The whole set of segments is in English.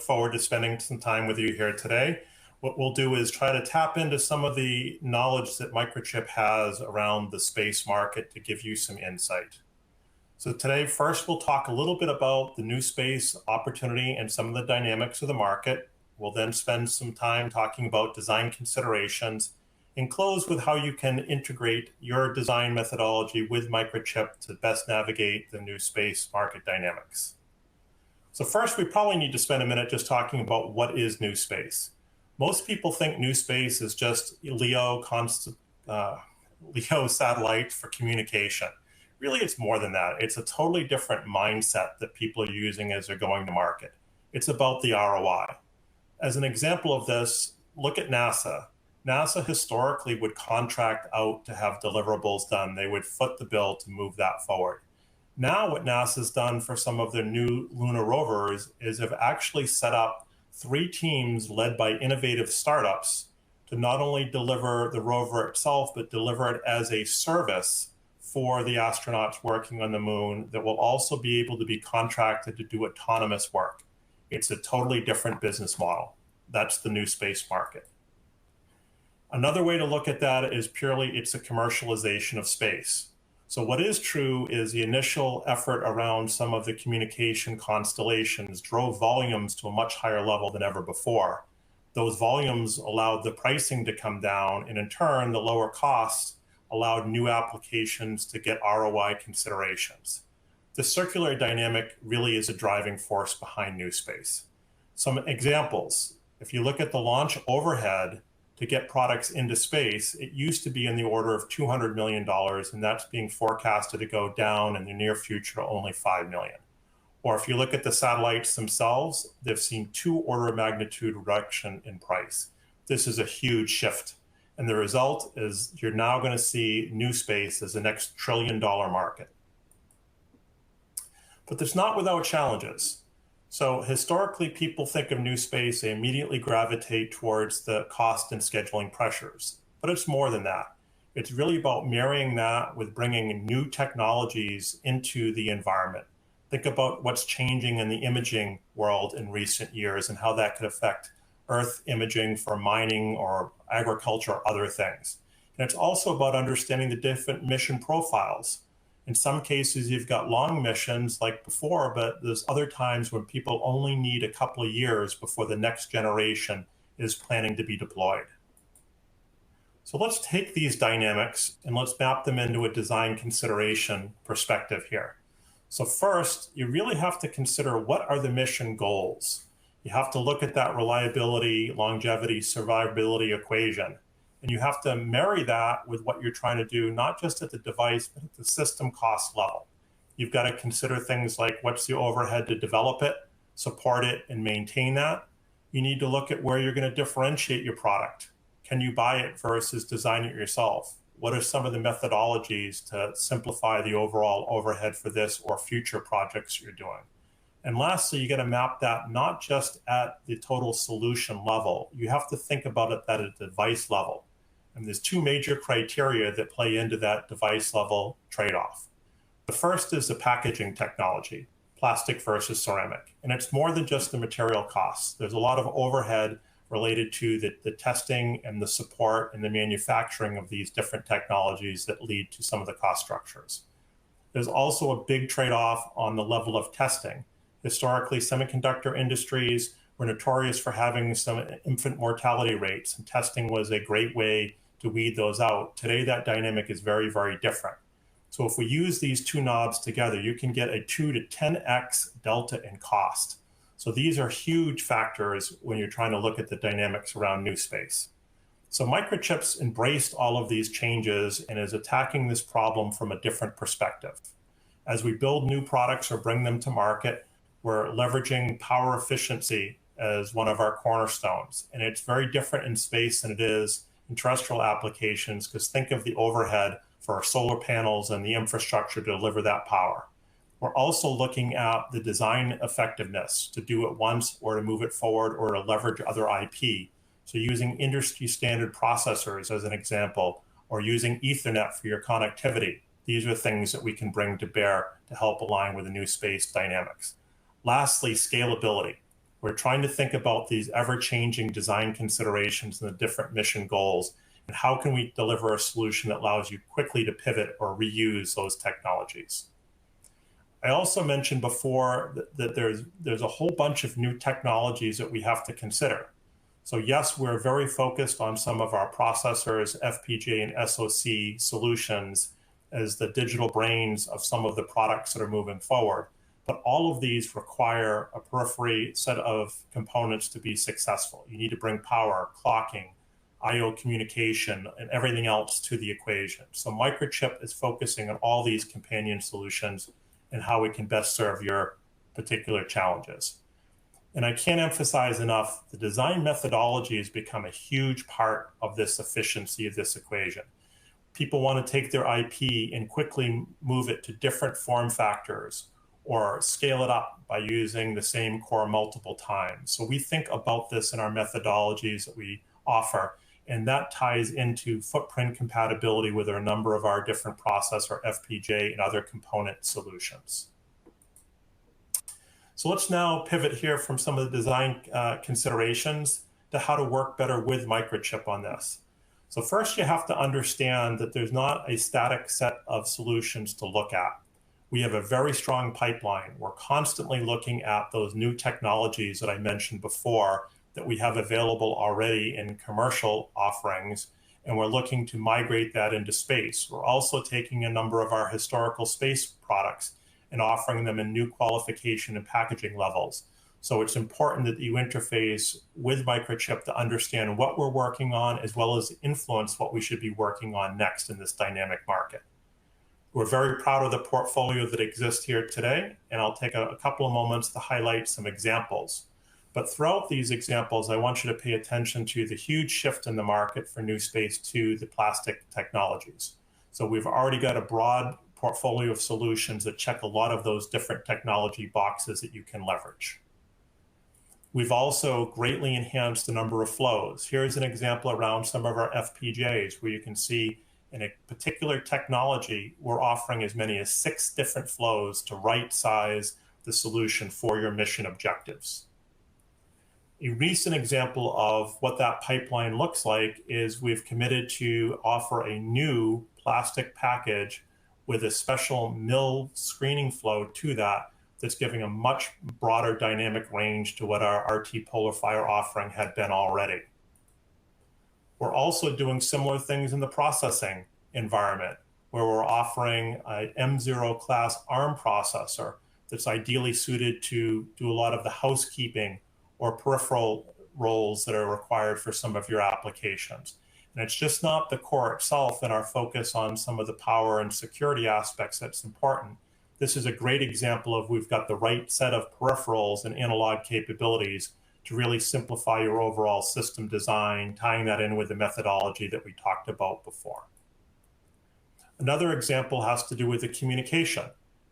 forward to spending some time with you here today. What we'll do is try to tap into some of the knowledge that Microchip has around the space market to give you some insight. So today, first, we'll talk a little bit about the new space opportunity and some of the dynamics of the market. We'll then spend some time talking about design considerations and close with how you can integrate your design methodology with Microchip to best navigate the new space market dynamics. So first, we probably need to spend a minute just talking about what is new space. Most people think new space is just LEO satellite for communication. Really, it's more than that. It's a totally different mindset that people are using as they're going to market. It's about the ROI. As an example of this, look at NASA. NASA historically would contract out to have deliverables done. They would foot the bill to move that forward. Now what NASA's done for some of their new lunar rovers is they've actually set up 3 teams led by innovative startups to not only deliver the rover itself, but deliver it as a service for the astronauts working on the moon that will also be able to be contracted to do autonomous work. It's a totally different business model. That's the new space market. Another way to look at that is purely it's a commercialization of space. So what is true is the initial effort around some of the communication constellations drove volumes to a much higher level than ever before. Those volumes allowed the pricing to come down, and in turn, the lower costs allowed new applications to get ROI considerations. The circular dynamic really is a driving force behind new space. Some examples, if you look at the launch overhead to get products into space, it used to be in the order of $200 million, and that's being forecasted to go down in the near future to only $5 million. Or if you look at the satellites themselves, they've seen 2 order of magnitude reduction in price. This is a huge shift. And the result is you're now going to see new space as the next trillion-dollar market. But it's not without challenges. So historically, people think of new space, they immediately gravitate towards the cost and scheduling pressures. But it's more than that. It's really about marrying that with bringing new technologies into the environment. Think about what's changing in the imaging world in recent years and how that could affect Earth imaging for mining or agriculture or other things. And it's also about understanding the different mission profiles. In some cases, you've got long missions like before, but there's other times when people only need a couple of years before the next generation is planning to be deployed. So let's take these dynamics and let's map them into a design consideration perspective here. So first, you really have to consider what are the mission goals. You have to look at that reliability, longevity, survivability equation. And you have to marry that with what you're trying to do, not just at the device, but at the system cost level. You've got to consider things like what's the overhead to develop it, support it, and maintain that. You need to look at where you're going to differentiate your product. Can you buy it versus design it yourself? What are some of the methodologies to simplify the overall overhead for this or future projects you're doing? And lastly, you got to map that not just at the total solution level. You have to think about it at a device level. And there's 2 major criteria that play into that device level trade-off. The first is the packaging technology, plastic versus ceramic. And it's more than just the material costs. There's a lot of overhead related to the testing and the support and the manufacturing of these different technologies that lead to some of the cost structures. There's also a big trade-off on the level of testing. Historically, semiconductor industries were notorious for having some infant mortality rates, and testing was a great way to weed those out. Today, that dynamic is very, very different. So if we use these 2 knobs together, you can get a 2 to 10x delta in cost. So these are huge factors when you're trying to look at the dynamics around new space. So Microchip's embraced all of these changes and is attacking this problem from a different perspective. As we build new products or bring them to market, we're leveraging power efficiency as one of our cornerstones. And it's very different in space than it is in terrestrial applications, because think of the overhead for our solar panels and the infrastructure to deliver that power. We're also looking at the design effectiveness to do it once or to move it forward or to leverage other IP. So using industry standard processors as an example, or using Ethernet for your connectivity. These are things that we can bring to bear to help align with the new space dynamics. Lastly, scalability. We're trying to think about these ever-changing design considerations and the different mission goals, and how can we deliver a solution that allows you quickly to pivot or reuse those technologies. I also mentioned before that there's a whole bunch of new technologies that we have to consider. So yes, we're very focused on some of our processors, FPGA and SoC solutions as the digital brains of some of the products that are moving forward. But all of these require a periphery set of components to be successful. You need to bring power, clocking, I/O communication, and everything else to the equation. So Microchip is focusing on all these companion solutions and how we can best serve your particular challenges. And I can't emphasize enough, the design methodology has become a huge part of this efficiency of this equation. People want to take their IP and quickly move it to different form factors or scale it up by using the same core multiple times. So we think about this in our methodologies that we offer, and that ties into footprint compatibility with a number of our different processor, FPGA, and other component solutions. So let's now pivot here from some of the design considerations to how to work better with Microchip on this. So first, you have to understand that there's not a static set of solutions to look at. We have a very strong pipeline. We're constantly looking at those new technologies that I mentioned before that we have available already in commercial offerings, and we're looking to migrate that into space. We're also taking a number of our historical space products and offering them in new qualification and packaging levels. So it's important that you interface with Microchip to understand what we're working on, as well as influence what we should be working on next in this dynamic market. We're very proud of the portfolio that exists here today, and I'll take a couple of moments to highlight some examples. But throughout these examples, I want you to pay attention to the huge shift in the market for new space to the plastic technologies. So we've already got a broad portfolio of solutions that check a lot of those different technology boxes that you can leverage. We've also greatly enhanced the number of flows. Here's an example around some of our FPGAs where you can see in a particular technology, we're offering as many as 6 different flows to right size the solution for your mission objectives. A recent example of what that pipeline looks like is we've committed to offer a new plastic package with a special mill screening flow to that that's giving a much broader dynamic range to what our RT PolarFire offering had been already. We're also doing similar things in the processing environment, where we're offering an M0 class ARM processor that's ideally suited to do a lot of the housekeeping or peripheral roles that are required for some of your applications. And it's just not the core itself and our focus on some of the power and security aspects that's important. This is a great example of we've got the right set of peripherals and analog capabilities to really simplify your overall system design, tying that in with the methodology that we talked about before. Another example has to do with the communication.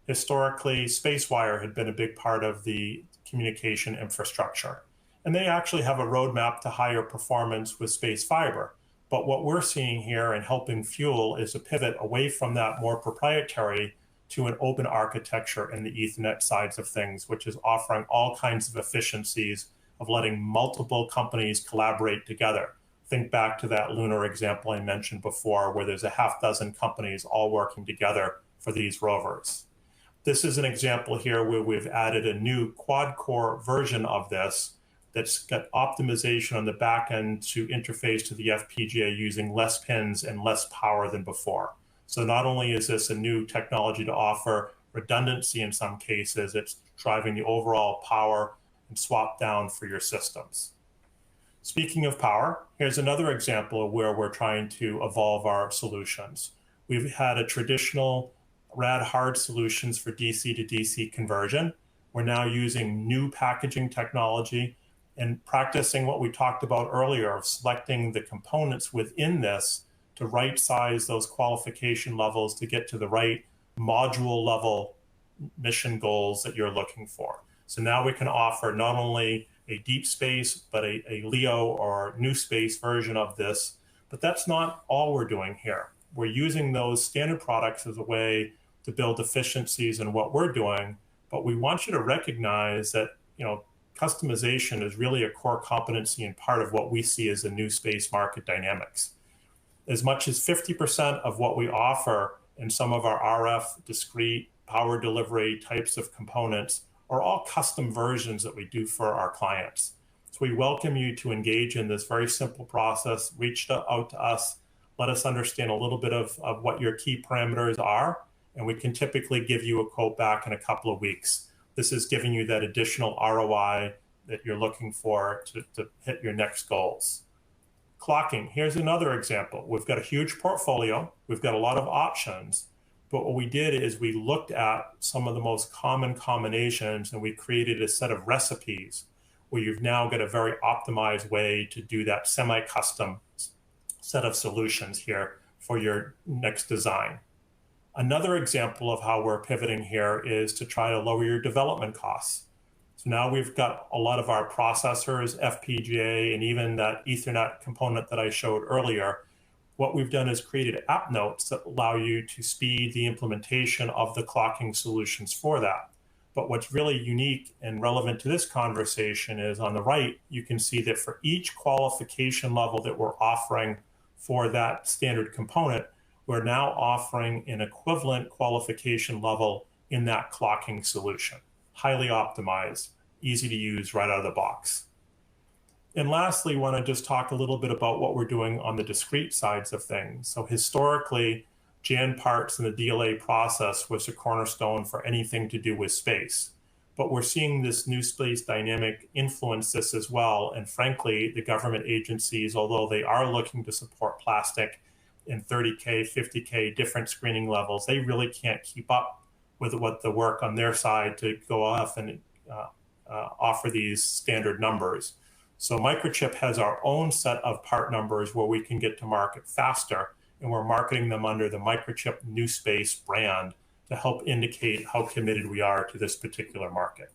Historically, SpaceWire had been a big part of the communication infrastructure, and they actually have a roadmap to higher performance with space fiber. But what we're seeing here and helping fuel is a pivot away from that more proprietary to an open architecture in the Ethernet sides of things, which is offering all kinds of efficiencies of letting multiple companies collaborate together. Think back to that lunar example I mentioned before, where there's a half dozen companies all working together for these rovers. This is an example here where we've added a new quad-core version of this that's got optimization on the back end to interface to the FPGA using less pins and less power than before. So not only is this a new technology to offer redundancy in some cases, it's driving the overall power and swap down for your systems. Speaking of power, here's another example of where we're trying to evolve our solutions. We've had a traditional rad hard solutions for DC to DC conversion. We're now using new packaging technology and practicing what we talked about earlier of selecting the components within this to right size those qualification levels to get to the right module level mission goals that you're looking for. So now we can offer not only a deep space, but a LEO or new space version of this. But that's not all we're doing here. We're using those standard products as a way to build efficiencies in what we're doing. But we want you to recognize that, customization is really a core competency and part of what we see as the new space market dynamics. As much as 50% of what we offer in some of our RF, discrete, power delivery types of components are all custom versions that we do for our clients. So we welcome you to engage in this very simple process. Reach out to us, let us understand a little bit of what your key parameters are, and we can typically give you a quote back in a couple of weeks. This is giving you that additional ROI that you're looking for to hit your next goals. Clocking, here's another example. We've got a huge portfolio, we've got a lot of options, but what we did is we looked at some of the most common combinations and we created a set of recipes where you've now got a very optimized way to do that semi-custom set of solutions here for your next design. Another example of how we're pivoting here is to try to lower your development costs. So now we've got a lot of our processors, FPGA, and even that Ethernet component that I showed earlier. What we've done is created app notes that allow you to speed the implementation of the clocking solutions for that. But what's really unique and relevant to this conversation is on the right, you can see that for each qualification level that we're offering for that standard component, we're now offering an equivalent qualification level in that clocking solution. Highly optimized, easy to use right out of the box. And lastly, want to just talk a little bit about what we're doing on the discrete sides of things. So historically, Jan parts and the DLA process was a cornerstone for anything to do with space. But we're seeing this new space dynamic influence this as well. And frankly, the government agencies, although they are looking to support plastic in 30K, 50K, different screening levels, they really can't keep up with what the work on their side to go off and offer these standard numbers. So Microchip has our own set of part numbers where we can get to market faster, and we're marketing them under the Microchip New Space brand to help indicate how committed we are to this particular market.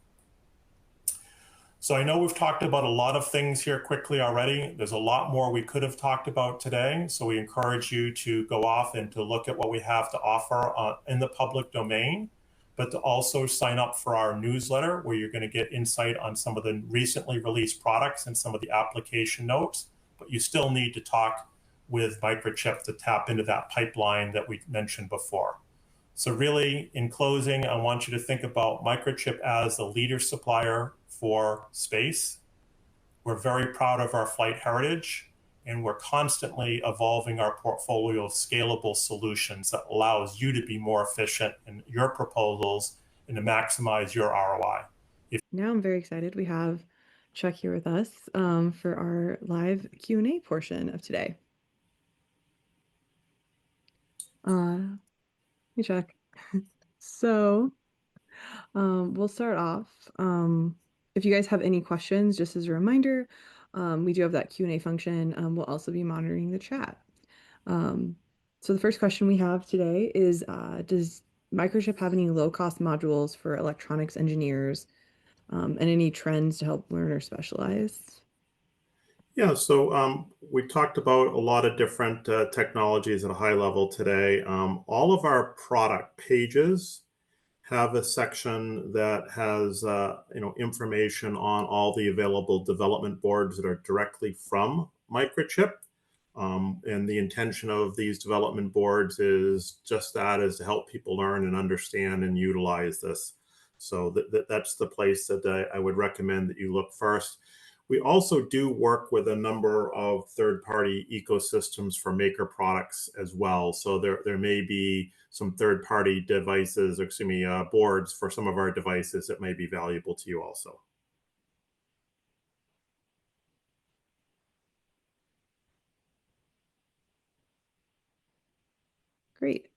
So I know we've talked about a lot of things here quickly already. There's a lot more we could have talked about today. So we encourage you to go off and to look at what we have to offer in the public domain, but to also sign up for our newsletter where you're going to get insight on some of the recently released products and some of the application notes. But you still need to talk with Microchip to tap into that pipeline that we mentioned before. So really, in closing, I want you to think about Microchip as the leader supplier for space. We're very proud of our flight heritage, and we're constantly evolving our portfolio of scalable solutions that allows you to be more efficient in your proposals and to maximize your ROI. Now I'm very excited. We have Chuck here with us for our live Q&A portion of today. Hey, Chuck. So we'll start off. If you guys have any questions, just as a reminder, we do have that Q&A function. We'll also be monitoring the chat. So the first question we have today is, does Microchip have any low-cost modules for electronics engineers and any trends to help learn or specialize? Yeah, so we talked about a lot of different technologies at a high level today. All of our product pages have a section that has information on all the available development boards that are directly from Microchip. And the intention of these development boards is just that, is to help people learn and understand and utilize this. So that's the place that I would recommend that you look first. We also do work with a number of third-party ecosystems for maker products as well. So there may be some third-party devices, or excuse me, boards for some of our devices that may be valuable to you also. Great.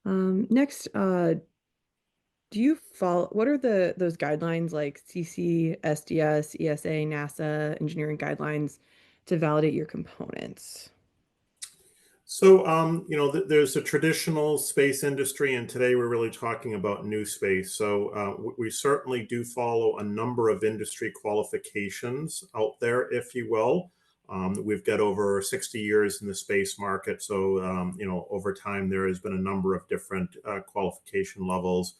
Next, do you follow, what are those guidelines like CC, SDS, ESA, NASA, engineering guidelines to validate your components? So, there's a traditional space industry, and today we're really talking about new space. So we certainly do follow a number of industry qualifications out there, if you will. We've got over 60 years in the space market. So, over time, there has been a number of different qualification levels.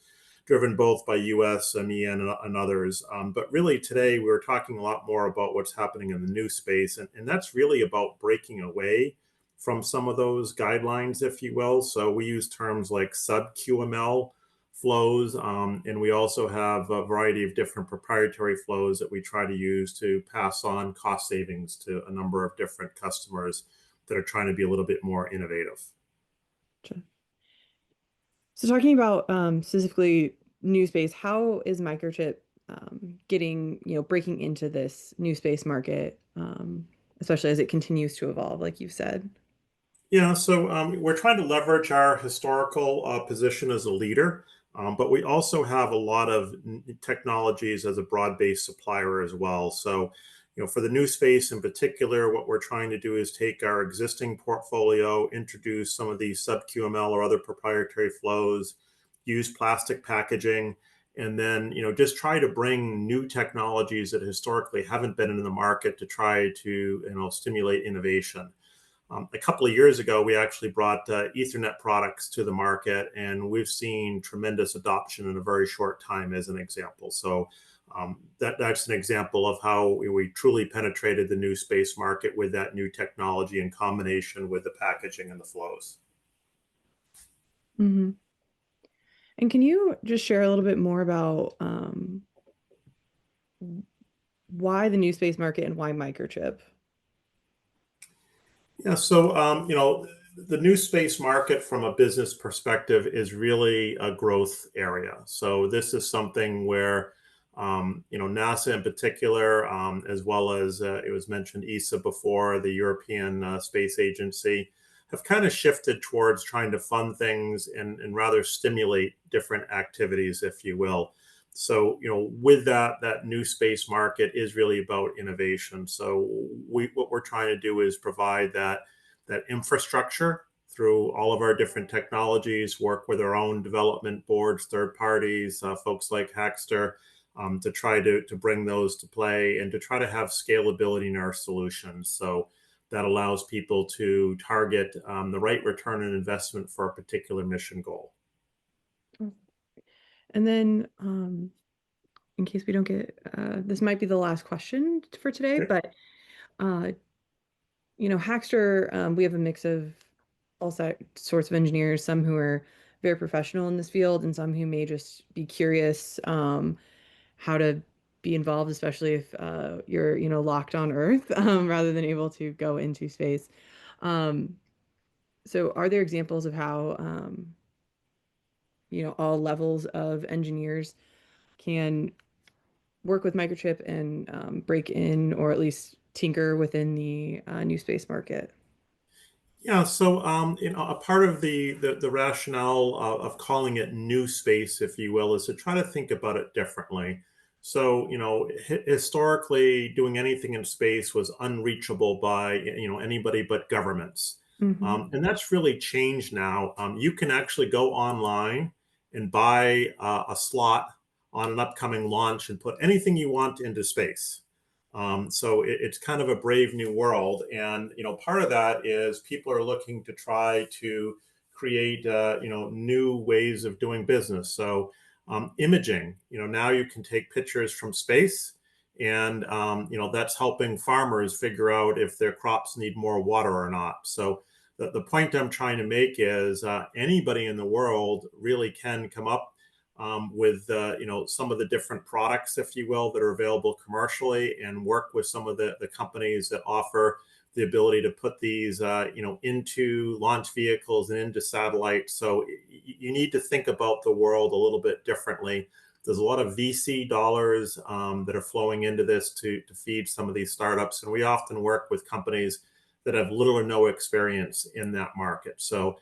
driven both by US, MEN, and others. But really today we're talking a lot more about what's happening in the new space. And that's really about breaking away from some of those guidelines, if you will. So we use terms like sub QML flows, and we also have a variety of different proprietary flows that we try to use to pass on cost savings to a number of different customers that are trying to be a little bit more innovative. Gotcha. So talking about specifically new space, how is Microchip getting, breaking into this new space market, especially as it continues to evolve, like you've said? Yeah, so we're trying to leverage our historical position as a leader, but we also have a lot of technologies as a broad-based supplier as well. So, for the new space in particular, what we're trying to do is take our existing portfolio, introduce some of these sub-QML or other proprietary flows, use plastic packaging, and then, just try to bring new technologies that historically haven't been in the market to try to, stimulate innovation. A couple of years ago, we actually brought Ethernet products to the market, and we've seen tremendous adoption in a very short time, as an example. So that's an example of how we truly penetrated the new space market with that new technology in combination with the packaging and the flows. Hmm. And can you just share a little bit more about why the new space market and why Microchip? Yeah, so the new space market from a business perspective is really a growth area. So this is something where NASA in particular, as well as it was mentioned ESA before, the European Space Agency, have kind of shifted towards trying to fund things and rather stimulate different activities, if you will. So, with that new space market is really about innovation. So what we're trying to do is provide that infrastructure through all of our different technologies, work with our own development boards, third parties, folks like Hackster, to try to bring those to play and to try to have scalability in our solutions. So that allows people to target the right return on investment for a particular mission goal. And then, in case we don't get, this might be the last question for today, Okay. but uh, Hackster, we have a mix of all sorts of engineers, some who are very professional in this field, and some who may just be curious how to be involved, especially if you're, locked on Earth rather than able to go into space. Um, so, are there examples of how, all levels of engineers can work with Microchip and break in or at least tinker within the new space market? Yeah, so a part of the rationale of calling it new space, if you will, is to try to think about it differently. So, historically, doing anything in space was unreachable by anybody but governments, Hmm. and that's really changed now. You can actually go online and buy a slot on an upcoming launch and put anything you want into space. So it's kind of a brave new world, and part of that is people are looking to try to create new ways of doing business. So imaging, now you can take pictures from space, and that's helping farmers figure out if their crops need more water or not. So the point I'm trying to make is anybody in the world really can come up with some of the different products, if you will, that are available commercially, and work with some of the companies that offer the ability to put these into launch vehicles and into satellites. So you need to think about the world a little bit differently. There's a lot of VC dollars that are flowing into this to feed some of these startups, and we often work with companies that have little or no experience in that market. So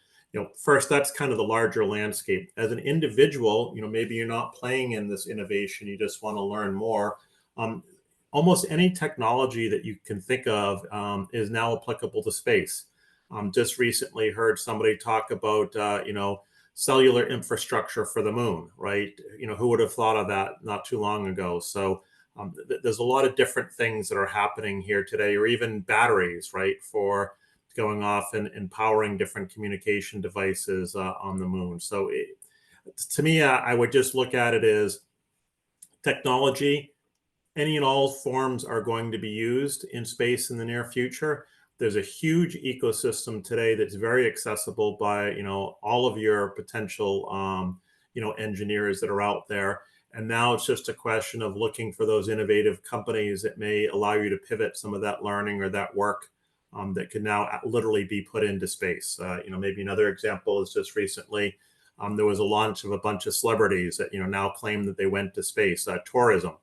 first, that's kind of the larger landscape. As an individual, maybe you're not playing in this innovation, you just want to learn more. Um, Almost any technology that you can think of is now applicable to space. Just recently heard somebody talk about, cellular infrastructure for the moon, right? Who would have thought of that not too long ago? So there's a lot of different things that are happening here today, or even batteries, right, for going off and powering different communication devices on the moon. So To me, I would just look at it as technology. Any and all forms are going to be used in space in the near future. There's a huge ecosystem today that's very accessible by all of your potential engineers that are out there. And now it's just a question of looking for those innovative companies that may allow you to pivot some of that learning or that work that can now literally be put into space. Maybe another example is just recently there was a launch of a bunch of celebrities that now claim that they went to space. Tourism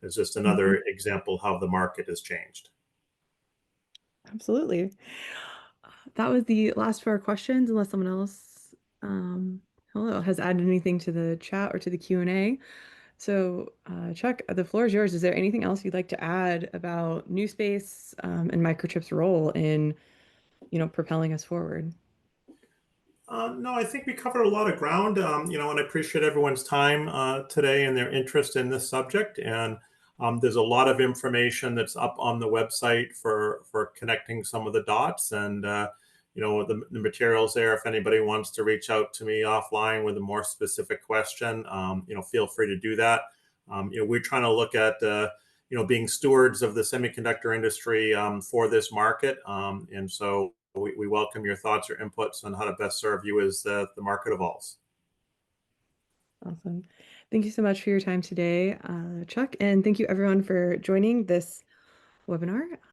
is just another Mhm. example how the market has changed. Absolutely. That was the last of our questions, unless someone else, hello, has added anything to the chat or to the Q&A. So, Chuck, the floor is yours. Is there anything else you'd like to add about new space, and Microchip's role in, propelling us forward? No, I think we covered a lot of ground, and I appreciate everyone's time today and their interest in this subject. And there's a lot of information that's up on the website for connecting some of the dots. And the materials there. If anybody wants to reach out to me offline with a more specific question, feel free to do that. We're trying to look at being stewards of the semiconductor industry for this market, and so we welcome your thoughts or inputs on how to best serve you as the market evolves. Awesome. Thank you so much for your time today, Chuck, and thank you everyone for joining this webinar.